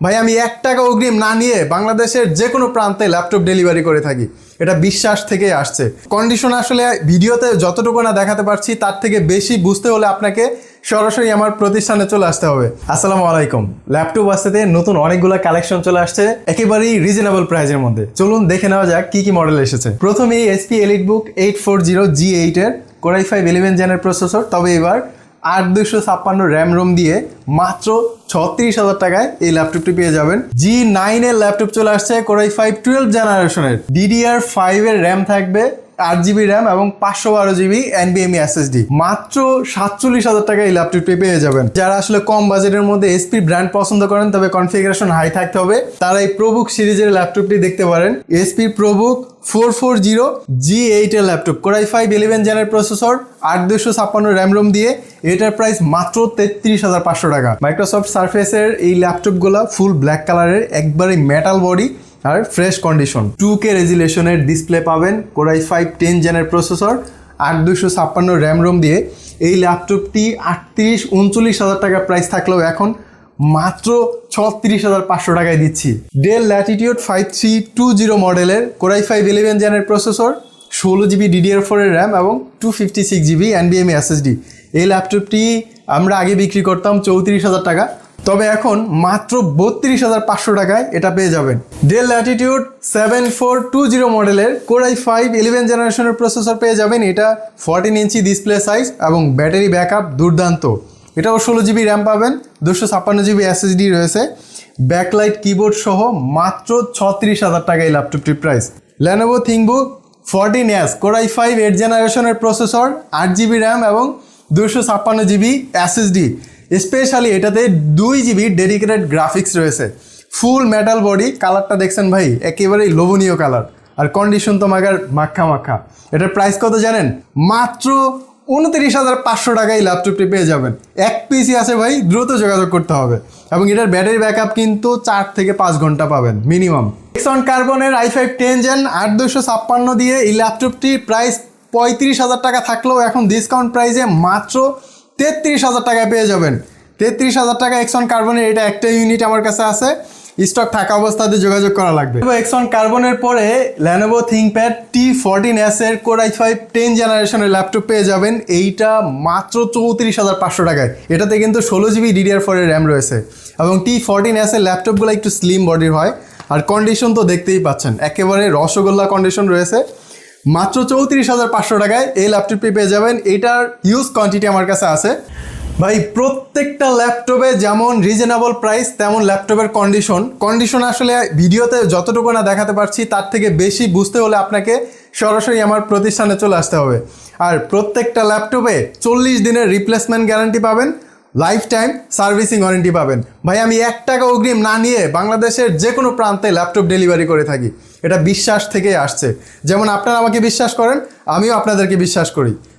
ভাই আমি 1 টাকা অগ্রিম না নিয়ে বাংলাদেশের যে কোনো প্রান্তে ল্যাপটপ ডেলিভারি করে থাকি। এটা বিশ্বাস থেকে আসছে। কন্ডিশন আসলে ভিডিওতে যতটুকু না দেখাতে পারছি তার থেকে বেশি বুঝতে হলে আপনাকে সরাসরি আমার প্রতিষ্ঠানে চলে আসতে হবে। আসসালামু আলাইকুম। ল্যাপটপ আসতে নতুন অনেকগুলো কালেকশন চলে আসছে একেবারেই রিজনেবল প্রাইসের মধ্যে। চলুন দেখে নেওয়া যাক কি কি মডেল এসেছে। প্রথমেই HP EliteBook 840G8 এর Core i5 11 জেনের প্রসেসর, তবে এবার 8256 র্যাম রোম দিয়ে মাত্র 36,000 টাকায় এই ল্যাপটপটি পেয়ে যাবেন। G9 এর ল্যাপটপ চলে আসছে Core i5 12 জেনারেশনের। DDR5 এর র্যাম থাকবে, 8GB র্যাম এবং 512GB NVMe SSD। মাত্র 47,000 টাকায় এই ল্যাপটপটি পেয়ে যাবেন। যারা আসলে কম বাজেটের মধ্যে SP ব্র্যান্ড পছন্দ করেন তবে কনফিগারেশন হাই থাকতে হবে, তারা এই প্রোবুক সিরিজের ল্যাপটপটি দেখতে পারেন। SP প্রোবুক 440G8 এর ল্যাপটপ, Core i5 11 জেনের প্রসেসর, 8256 র্যাম রোম দিয়ে এটার প্রাইস মাত্র 33,500 টাকা। মাইক্রোসফট সারফেসের এই ল্যাপটপগুলো ফুল ব্ল্যাক কালারের, একবারে মেটাল বডি আর ফ্রেশ কন্ডিশন। 2K রেজুলেশনের ডিসপ্লে পাবেন, Core i5 10 জেনের প্রসেসর, 8256 র্যাম রোম দিয়ে এই ল্যাপটপটি 39,000 টাকা প্রাইস থাকলেও এখন মাত্র 36,500 টাকায় দিচ্ছি। ডেল ল্যাটিটিউড 5320 মডেলের Core i5 11 জেনের প্রসেসর, 16GB DDR4 এর র্যাম এবং 256GB NVMe SSD। এই ল্যাপটপটি আমরা আগে বিক্রি করতাম 34,000 টাকা, তবে এখন মাত্র 32,500 টাকায় এটা পেয়ে যাবেন। ডেল ল্যাটিটিউড 7420 মডেলের Core i5 11 জেনারেশনের প্রসেসর পেয়ে যাবেন। এটা 14 ইঞ্চি ডিসপ্লে সাইজ এবং ব্যাটারি ব্যাকআপ দুর্দান্ত। এটাও 16GB র্যাম পাবেন, 256GB SSD রয়েছে, ব্যাকলাইট কিবোর্ড সহ মাত্র 36,000 টাকা এই ল্যাপটপটির price. Lenovo ThinkBook 14S Core i5 8 জেনারেশনের প্রসেসর, 8GB র্যাম এবং 256GB SSD। স্পেশালি এটাতে 2GB ডেডিকেটেড গ্রাফিক্স রয়েছে। ফুল মেটাল বডি, কালারটা দেখছেন ভাই, একেবারেই লোভনীয় কালার, আর কন্ডিশন তো মাগার মাখা মাখা। এটার প্রাইস কত জানেন? মাত্র 29,500 টাকায় এই ল্যাপটপটি পেয়ে যাবেন। এক পিসি আছে ভাই, দ্রুত যোগাযোগ করতে হবে। এবং এটার ব্যাটারি ব্যাকআপ কিন্তু 4 থেকে 5 ঘন্টা পাবেন মিনিমাম। Nexon কার্বনের i5 10 জেন 8256 দিয়ে এই ল্যাপটপটির প্রাইস 35,000 টাকা থাকলেও এখন ডিসকাউন্ট প্রাইসে মাত্র 33,000 টাকায় পেয়ে যাবেন। 33,000 টাকা Nexon কার্বনের এটা একটা ইউনিট আমার কাছে আছে, স্টক থাকা অবস্থাতে যোগাযোগ করা লাগবে। Nexon কার্বনের পরে Lenovo ThinkPad T14S এর Core i5 10 জেনারেশনের ল্যাপটপ পেয়ে যাবেন। এইটা মাত্র 34,500 টাকায়। এটাতে কিন্তু 16GB DDR4 এর র্যাম রয়েছে এবং T14S এর ল্যাপটপগুলো একটু স্লিম বডির হয়, আর কন্ডিশন তো দেখতেই পাচ্ছেন, একেবারে রসগোল্লা কন্ডিশন রয়েছে। মাত্র 34,500 টাকায় এই ল্যাপটপটি পেয়ে যাবেন। এটার হিউজ কোয়ান্টিটি আমার কাছে আছে ভাই। প্রত্যেকটা ল্যাপটপে যেমন রিজনেবল প্রাইস তেমন ল্যাপটপের কন্ডিশন আসলে ভিডিওতে যতটুকু না দেখাতে পারছি তার থেকে বেশি বুঝতে হলে আপনাকে সরাসরি আমার প্রতিষ্ঠানে চলে আসতে হবে। আর প্রত্যেকটা ল্যাপটপে 40 দিনের রিপ্লেসমেন্ট গ্যারান্টি পাবেন, লাইফ টাইম সার্ভিসিং ওয়ারেন্টি পাবেন। ভাই আমি 1 টাকা অগ্রিম না নিয়ে বাংলাদেশের যে কোনো প্রান্তে ল্যাপটপ ডেলিভারি করে থাকি। এটা বিশ্বাস থেকে আসছে। যেমন আপনারা আমাকে বিশ্বাস করেন, আমিও আপনাদেরকে বিশ্বাস করি।